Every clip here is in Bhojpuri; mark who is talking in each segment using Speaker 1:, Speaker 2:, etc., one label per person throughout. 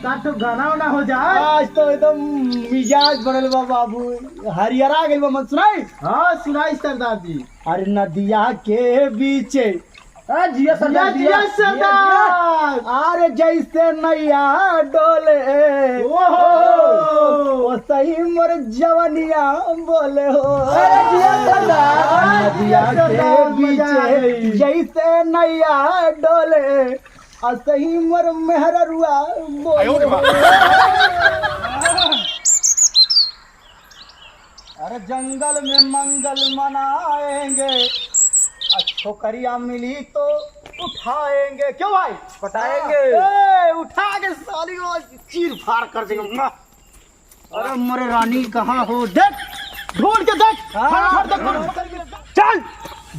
Speaker 1: काटो गाना वाना हो जाए।
Speaker 2: आज तो एकदम मिजाज बनल बा बाबू, हरियरा गेल बा। मन सुनाई?
Speaker 1: हाँ सुनाई सरदार जी।
Speaker 2: अरे नदिया के बीचे
Speaker 1: जिया सरदार जिया सरदार।
Speaker 2: अरे जैसे नैया डोले ओ सही मोर जवनिया बोले हो।
Speaker 1: जिया सरदार।
Speaker 2: नदिया के बीचे जैसे नैया डोले और सही मोर मेहररुआ बोले हो। अरे जंगल में मंगल मनाएंगे, छोकरिया मिली तो उठाएंगे। क्यों भाई?
Speaker 1: पटाएंगे।
Speaker 2: उठा के साली को चीर फाड़ कर देंगे। अरे मोरे रानी कहाँ हो? देख ढूंढ के देख। चल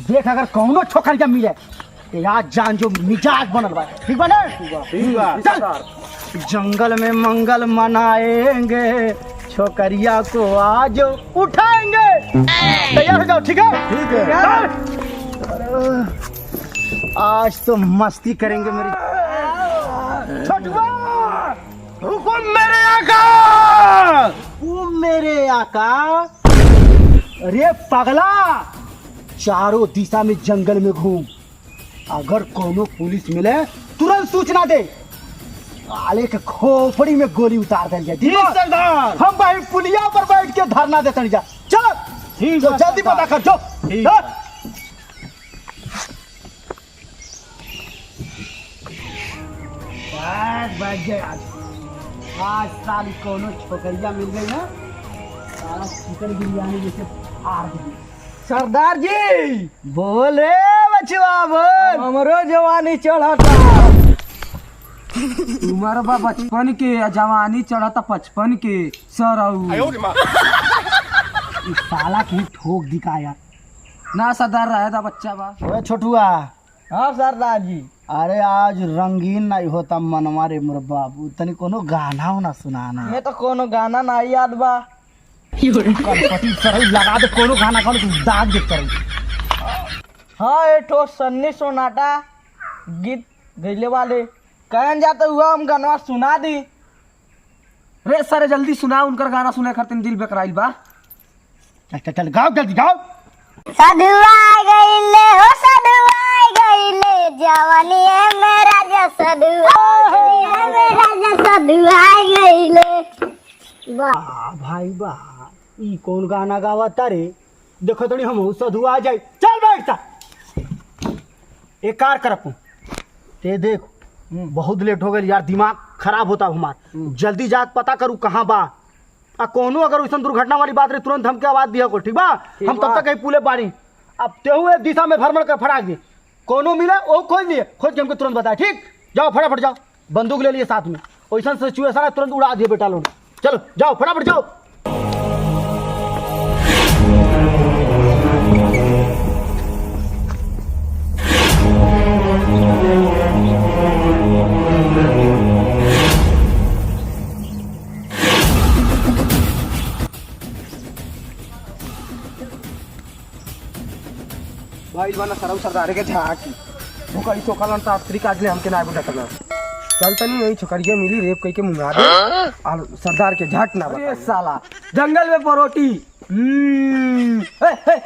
Speaker 2: देख, अगर कौनो छोकरिया मिले तो आज जान जो मिजाज बनल बा। ठीक बा ना?
Speaker 1: ठीक बा।
Speaker 2: चल जंगल में मंगल मनाएंगे, छोकरिया को आज उठाएंगे। तैयार हो जाओ। ठीक है?
Speaker 1: ठीक है।
Speaker 2: आज तो मस्ती करेंगे मेरी छोटुआ।
Speaker 1: हुकुम मेरे आका।
Speaker 2: वो मेरे आका। अरे पगला, चारों दिशा में जंगल में घूम, अगर कोनो पुलिस मिले तुरंत सूचना दे। आले के खोपड़ी में गोली उतार दे जाए।
Speaker 1: जी सरदार।
Speaker 2: हम भाई पुलिया पर बैठ के धरना देते जा। चलो
Speaker 1: ठीक
Speaker 2: है, जल्दी पता कर। जो
Speaker 1: ठीक है।
Speaker 2: आज साली कोनो छोकरिया मिल गई ना, सारा चिकन बिरयानी जैसे फाड़ दी।
Speaker 1: सरदार जी
Speaker 2: बोल रे बचवा बोल।
Speaker 1: हमरो जवानी चढ़ता। उमर बा 55 के, जवानी चढ़ता 55 के। सरऊ
Speaker 2: इस साला की ठोक दिखाया
Speaker 1: ना सरदार रहे था बच्चा बा।
Speaker 2: ओए छोटुआ।
Speaker 1: हाँ सरदार जी।
Speaker 2: अरे आज रंगीन नहीं होता मनवा रे मोर बाबू, तनी कोनो गाना हो ना सुनाना।
Speaker 1: मैं तो कोनो गाना ना याद बा।
Speaker 2: कनपटी सरई लगा दे कोनो गाना, कोनो तू दाग दे करे।
Speaker 1: हाँ एठो सन्नी सोनाटा गीत गैले वाले कहन जाते हुआ हम गाना सुना दी। रे सर जल्दी सुना, उनकर गाना सुने खातिर दिल बेकराइल बा।
Speaker 2: चल चल गाओ, जल्दी गाओ।
Speaker 3: सधुआ गईले हो सधुआ गईले, जवानी है मेरा जो सधुआ गईले।
Speaker 2: भाई बा ई कौन गाना गावा तारे? देखो थोड़ी हम सधु आ जाए। चल बैठ सा। एक कार करप ते देख, बहुत लेट हो गई यार, दिमाग खराब होता हमार। जल्दी जाके पता करूँ कहाँ बा। आ कोनो अगर वैसा दुर्घटना वाली बात रही तुरंत हमके आवाज दिया को। ठीक बा? हम तब तक कहीं पुले बाड़ी। अब तेहू एक दिशा में भ्रमण कर फटाक दी। कोनो मिला वो खोज लिए, खोज के हमको तुरंत बताए। ठीक, जाओ फटाफट जाओ। बंदूक ले लिए साथ में, वैसा सिचुएशन है तुरंत उड़ा दिए बेटा लोग। चलो जाओ फटाफट जाओ।
Speaker 1: भाई बना सरऊ सरदार के झाकी भूखड़ी चोकलन तात्री काजले हमके ना बुझातना। चल तनी वही छोकरिया मिली रेप कई के मुंगा दे और सरदार के झट ना बता। साला जंगल में परोटी।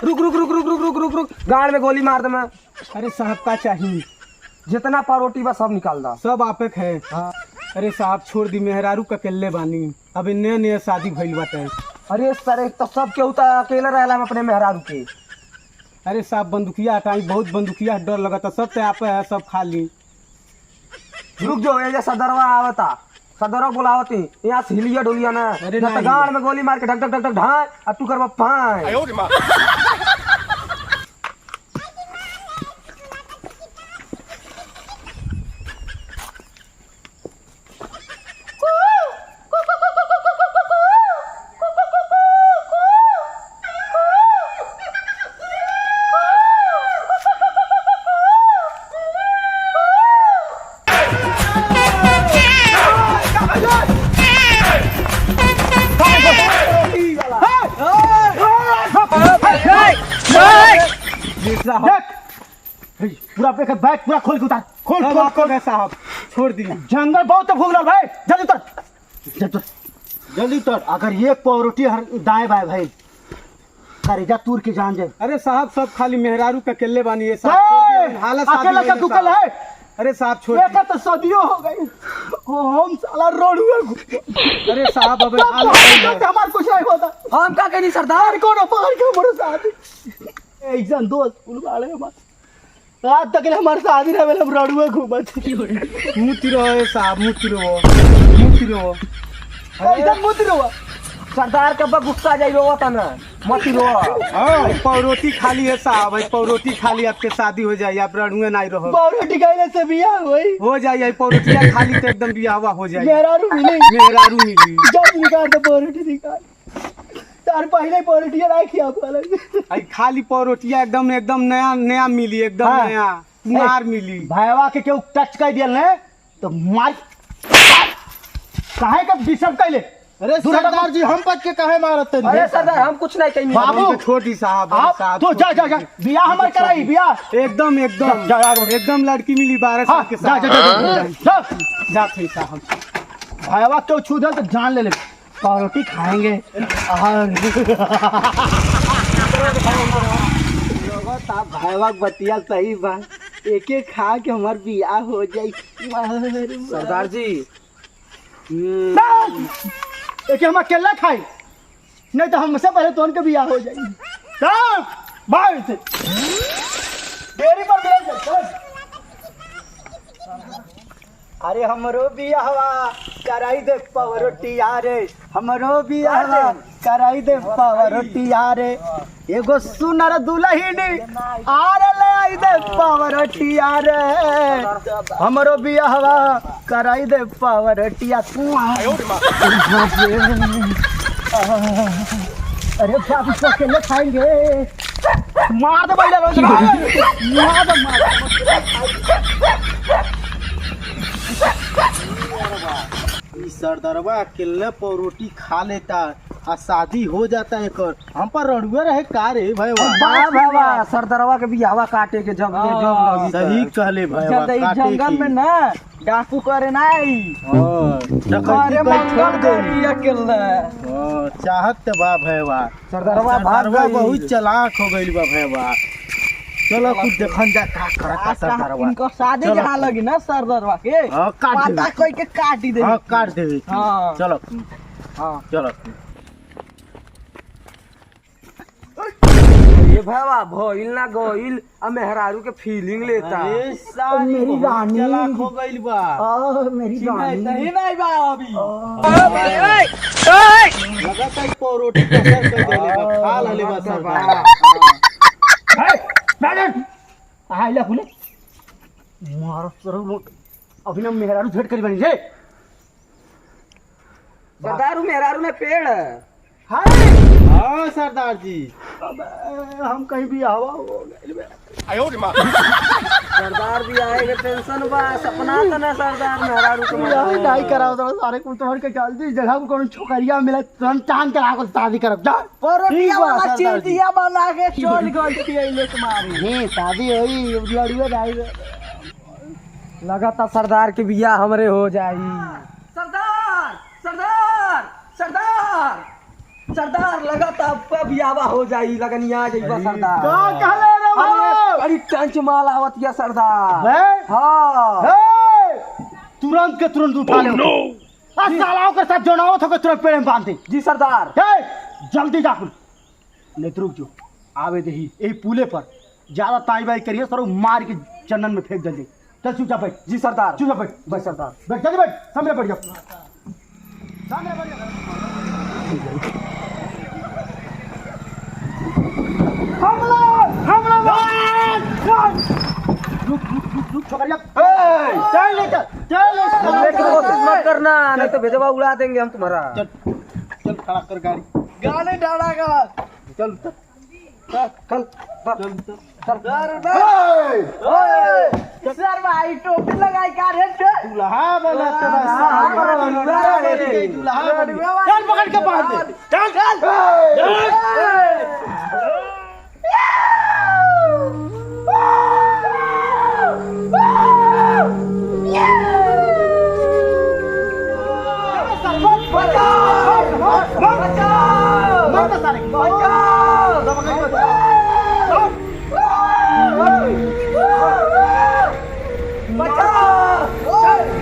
Speaker 1: रुक रुक रुक रुक रुक रुक रुक रुक, गाड़ में गोली मार दे मैं।
Speaker 2: अरे साहब का चाहिए?
Speaker 1: जितना परोटी बा सब निकाल दा।
Speaker 2: सब आपे है।
Speaker 1: हाँ।
Speaker 2: अरे साहब छोड़ दी, मेहरारू ककेले बानी, अब नया नया शादी भइल बाटे।
Speaker 1: अरे सर एक तो सब के उता अकेले रहला हम अपने मेहरारू के।
Speaker 2: अरे साहब बंदूकिया हटाई, बहुत बंदूकिया डर लगता। सब पे आप है, सब खा ली।
Speaker 1: रुक जो ये सदरवा आवता, सदरवा बुलावती यहाँ से हिलिया डोलिया ना।
Speaker 2: अरे
Speaker 1: ना तो
Speaker 2: नहीं।
Speaker 1: गाड़ में गोली मार के ढक ढक ढक ढक ढाई और तू करवा पाए।
Speaker 2: पूरा बैग पूरा खोल के उतार। खोल खोल खोल साहब।
Speaker 1: छोड़ दी।
Speaker 2: जंगल बहुत भूख रहा भाई, जल्दी उतर जल्दी उतर। अगर ये पावरोटी दाएं बाएं भाई करेजा तूर के जान जाए।
Speaker 1: अरे साहब सब खाली मेहरारू का केले बानी है
Speaker 2: ए,
Speaker 1: साहब, हालत
Speaker 2: अकेला का तू कल है।
Speaker 1: अरे साहब छोड़
Speaker 2: एक तो सदियों हो गई, हम साला रोडुआ
Speaker 1: अरे साहब अब
Speaker 2: हमार कुछ नहीं होता।
Speaker 1: हम का कहनी सरदार
Speaker 2: कौन पकड़ के हमारे साथ एक दोस्त फूल वाले हमारे आज तक हमारे शादी रहे हम रोडुआ घूमत
Speaker 1: मुती रहो साहब, मुती रहो
Speaker 2: एकदम मुत रहो।
Speaker 1: सरदार के अब गुस्सा जाई रोवा तना मती रो। हां पौरोटी खाली है साहब, भाई पौरोटी खाली आपके शादी हो जाए, आप रणुए नहीं रहो।
Speaker 2: पावरोटी खाइले से बियाह होई
Speaker 1: हो जाए पौरोटिया खाली तो एकदम बियाहवा हो जाए।
Speaker 2: मेहरारू मिली जब निकाल दे पावरोटी निकाल तार पहले पावरोटी राखी आप अलग
Speaker 1: आई खाली पौरोटिया एकदम एकदम नया नया मिली, एकदम
Speaker 2: हाँ।
Speaker 1: नया कुमार मिली।
Speaker 2: भाईवा के केहू टच कर दियल ने तो मार काहे का डिस्टर्ब कैले।
Speaker 1: अरे सरदार जी हम पद के काहे मारत हैं?
Speaker 2: अरे सरदार हम कुछ नहीं कही बाबू
Speaker 1: छोटी साहब
Speaker 2: आप तो जा जा जा बियाह हमार कराई बियाह
Speaker 1: एकदम एकदम एकदम लड़की मिली 12 साल के
Speaker 2: जा
Speaker 1: साथ।
Speaker 2: जा जा
Speaker 1: जा थे साहब
Speaker 2: भाईवा क्यों छू दे तो जान ले पावरोटी खाएंगे। भाईवा बतिया सही बा, एक एक खा के हमार बियाह हो जाई।
Speaker 1: सरदार जी
Speaker 2: एक हम अकेला खाई नहीं तो हमसे पहले तो उनके बियाह हो जाएगी। बाहर से डेरी पर मिल जाए। अरे हमरो बियाहवा कराई दे पावरोटी यारे, हमरो बियाहवा कराई दे पावरोटी यारे, एगो सुनर दुल्हनी आरे ले आई दे पावरोटी यारे, हमरो बियाहवा कराई दे पावरोटिया तू। अरे बाबू तो अकेले खाएंगे, मार दे बैठा मार
Speaker 1: सरदारवा अकेले पौरोटी खा लेता आ शादी हो जाता है कर हम पर रड़ुए रहे का रे भाई।
Speaker 2: वाह भाई सरदारवा के बियाहवा काटे के जब लगी
Speaker 1: सही कहले भाई
Speaker 2: जंगल में ना डाकू करे नहीं
Speaker 1: अरे
Speaker 2: मंगल करी अकेले
Speaker 1: चाहत बा भैया।
Speaker 2: सरदारवा भाग गई।
Speaker 1: बहुत चलाक हो गई बा भैया। चलो कुछ देखन जा का करता सरदारवा।
Speaker 2: इनको शादी जहाँ लगी ना सरदारवा के
Speaker 1: हां काट
Speaker 2: पता
Speaker 1: दे,
Speaker 2: कोई के काटी दे।
Speaker 1: हां काट दे।
Speaker 2: हाँ।
Speaker 1: चलो
Speaker 2: हां
Speaker 1: चलो
Speaker 2: ये भावा भइल ना गइल आ मेहरारू के फीलिंग लेता। मेरी रानी
Speaker 1: चलाक हो गइल बा।
Speaker 2: मेरी रानी
Speaker 1: नहीं बा अभी लगता है पौरोटी कसर कर देले बा, खा लेले बा सरदार।
Speaker 2: आइला खुले मारो सरो अभी ना मेहरारू भेंट करी बनी जे सरदारू मेहरारू में पेड़
Speaker 1: हाँ सरदार जी
Speaker 2: हम कहीं भी हवा हो गए। सरदार भी आएगा टेंशन बा सपना तो ना सरदार मेहरारू को नहीं कराओ तो सारे कुछ तोड़ के चल दी जगह को कौन छोकरिया मिले तुरंत चांद करा को शादी करब जा परोटिया वाला चिंटिया बना के चल गई थी ले तुम्हारी हे शादी होई लड़ुए भाई लगातार सरदार के बियाह हमरे हो जाई। सरदार सरदार सरदार सरदार लगातार अब बियाह हो जाई लगनिया जइबा सरदार का कहले रे भाई अरे टंच माल आवत या सरदार हां तुरंत के तुरंत उठा ले आ सालाओं के साथ जोड़ाओ तो के तुरंत पेड़ में बांध दे। जी सरदार जल्दी जा नहीं तो रुक जो आवे दही यही पुले पर ज्यादा ताई बाई करिए सर मार के चंदन में फेंक दे। चल चुपचाप बैठ। जी सरदार चुपचाप बैठ बस सरदार बैठ जल्दी बैठ सामने बैठ जा सामने बैठ जा। हमला हमला रुक छोकरिया चल ले चलने की कोशिश मत करना नहीं तो भेजवा उड़ा देंगे हम तुम्हारा।
Speaker 1: चल खड़ा कर गाड़ी
Speaker 2: गाने डालेगा
Speaker 1: चल
Speaker 2: चल सर भाई टोपी लगाई का रे
Speaker 1: दूल्हा बना
Speaker 2: चल पकड़ के बांध दे चल चल सारे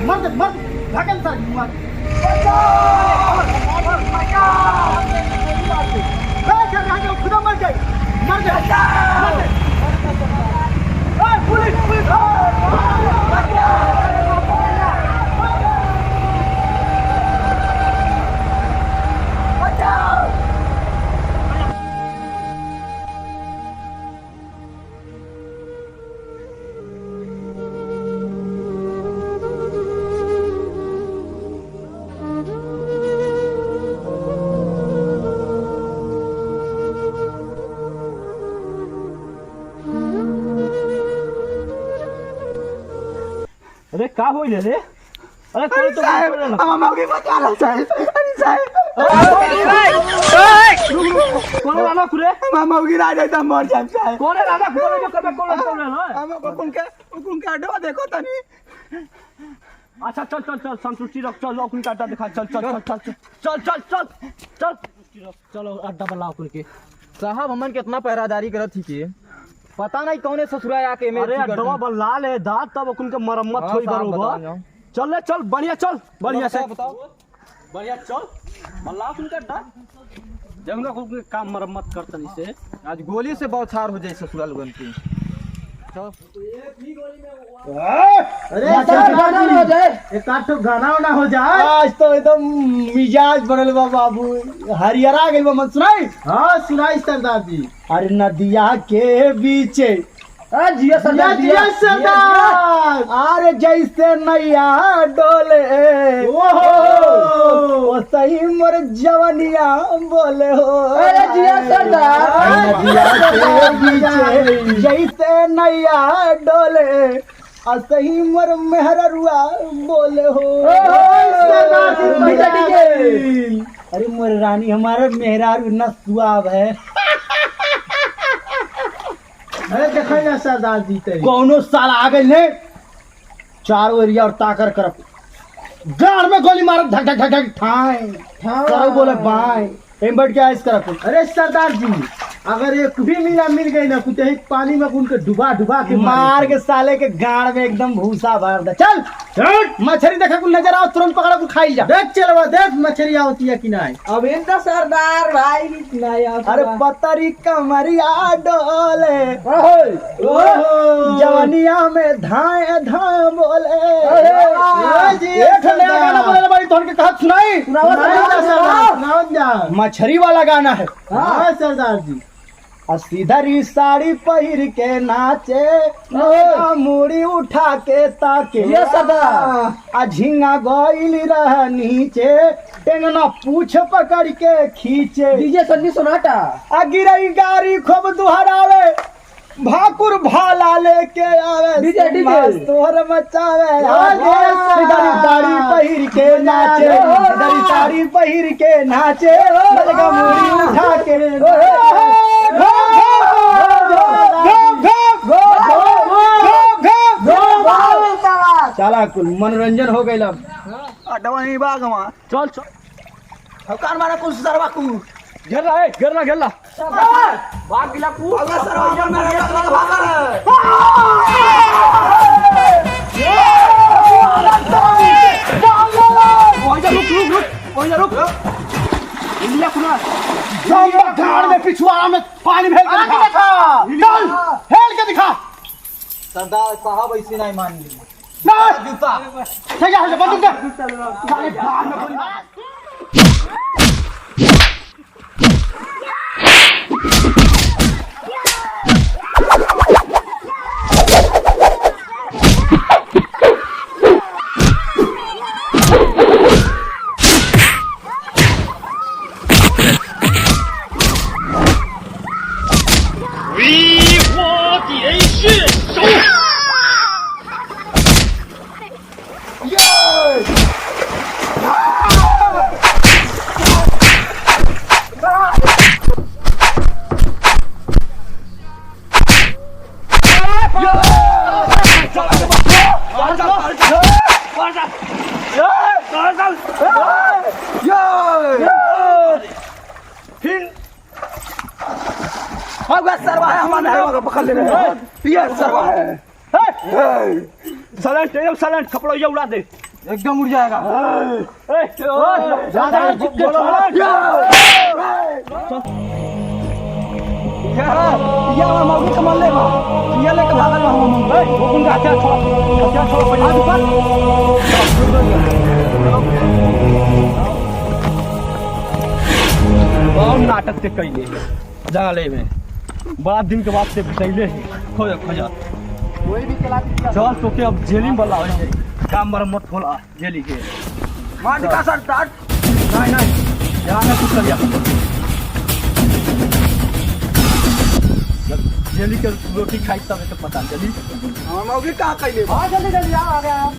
Speaker 2: मर्द मर्द भागन सारे खुदा मर जाए मर जाए पुलिस पुलिस
Speaker 1: अरे का होईल रे अरे कोण तो
Speaker 2: मागे बचाला साहेब आणि साहेब
Speaker 1: कोण राणा कुरे
Speaker 2: मामा गिरा जाता मर जाए साहेब
Speaker 1: कोण राणा कुरे जो करबे कोण ना
Speaker 2: मामा को कौन के अड्डा देखो तनी
Speaker 1: अच्छा चल चल चल संतुष्टि रख चल अपन का अड्डा दिखा चल चल चल चल चल चल चल चल चलो अड्डा बनाओ अपन के साहब हमन कितना पहरादारी करत थी के पता नहीं कौने ससुरा आके में
Speaker 2: अरे अड्डा बल्ला ले दांत तब उनके के मरम्मत होई बरोबर चल ले चल बढ़िया चल बढ़िया से
Speaker 1: बताओ बढ़िया चल बल्ला उनका अड्डा जब उनका कोई काम मरम्मत करतनी से आज गोली से बौछार हो जाए ससुरा लोगन की
Speaker 2: अरे गाना हो जाए एक आठ गाना वाना हो जाए आज तो एकदम मिजाज बनल बा बाबू हरियरा गेल बा मन सुनाई हां सुनाई सरदार जी अरे नदिया के बीचे जिया सरदार अरे जैसे नैया डोले ओ सही मोर जवनिया बोले हो
Speaker 1: अरे जिया सरदार
Speaker 2: नदिया के बीचे जैसे नैया डोले असही मोर मेहररुआ बोले हो अरे मोर रानी हमारा मेहरारू न सुआब है अरे देखो ना सरदार जी कौनो साल आ गए ने चारों एरिया और ताकर करप गाड़ में गोली मारत धक धक धक धक ठाए करो बोले बाय एम बैठ के आइस करप अरे सरदार जी अगर एक भी मीना मिल गई ना कुछ ही पानी में उनके डुबा डुबा के मार के साले के गाड़ में एकदम भूसा भर दे चल मछली देखा कुछ नजर आओ तुरंत पकड़ा को खाई जा देख चलवा देख मछली होती है कि नहीं
Speaker 1: अब इनका सरदार भाई नहीं
Speaker 2: अरे पतरी कमरिया डोले जवनिया में धाए धाए बोले एक नया गाना बोले भाई तो उनके कहा सुनाई मछली वाला गाना है हाँ सरदार जी सीधरी साड़ी पहिर के नाचे मुड़ी उठा के ताके आ झिंगा गइल रह नीचे टेंगना पूछ पकड़ के खींचे
Speaker 1: डीजे सन्नी सोनाटा
Speaker 2: आ गिरई गाड़ी खूब दुहरावे भाकुर भाला लेके आवे
Speaker 1: डीजे डीजे
Speaker 2: तोहर मचावे सीधरी साड़ी पहिर के नाचे सीधरी साड़ी पहिर के नाचे लगा मुड़ी उठा के चला कुल मनोरंजन हो गई अब अडवानी बाग वहाँ
Speaker 1: चल चल
Speaker 2: हकार मारा कुछ सरवा कु
Speaker 1: घेर रहा है घेर ला भाग गिला कु
Speaker 2: अगर सरवा मेरा ये भागा है
Speaker 1: रुक इंडिया कुना
Speaker 2: जंबा गाड़ में पिछुआ में पानी भेल के दिखा चल हेल के दिखा
Speaker 1: सरदार साहब ऐसे नहीं मानेंगे
Speaker 2: ना जूता ठीक है बंदूक दे साले भाग में गोली मार
Speaker 1: अबे सरवा है हमारे को पकड़ ले ये सरवा है
Speaker 2: साइलेंट एकदम साइलेंट कपड़ा ये उड़ा दे
Speaker 1: एकदम उड़ जाएगा
Speaker 2: ज्यादा
Speaker 1: ये हमारा मौगी कमल ले बा ये लेके भागल बा हम
Speaker 2: वो कौन का हथियार छोड़ पहले ऊपर और नाटक से कैले जंगले में बड़ा दिन के बाद से फसैले खोजा खोजा
Speaker 1: कोई भी चला
Speaker 2: चल तो के अब जेली में बल्ला हो जाए काम मरम्मत होला जेली के
Speaker 1: मार का सर टाट
Speaker 2: नहीं नहीं यहाँ ना कुछ कर जेली के रोटी खाई तब तो पता चली
Speaker 1: हमारा मौगी कहाँ कैले बा
Speaker 2: जल्दी जल्दी आ गया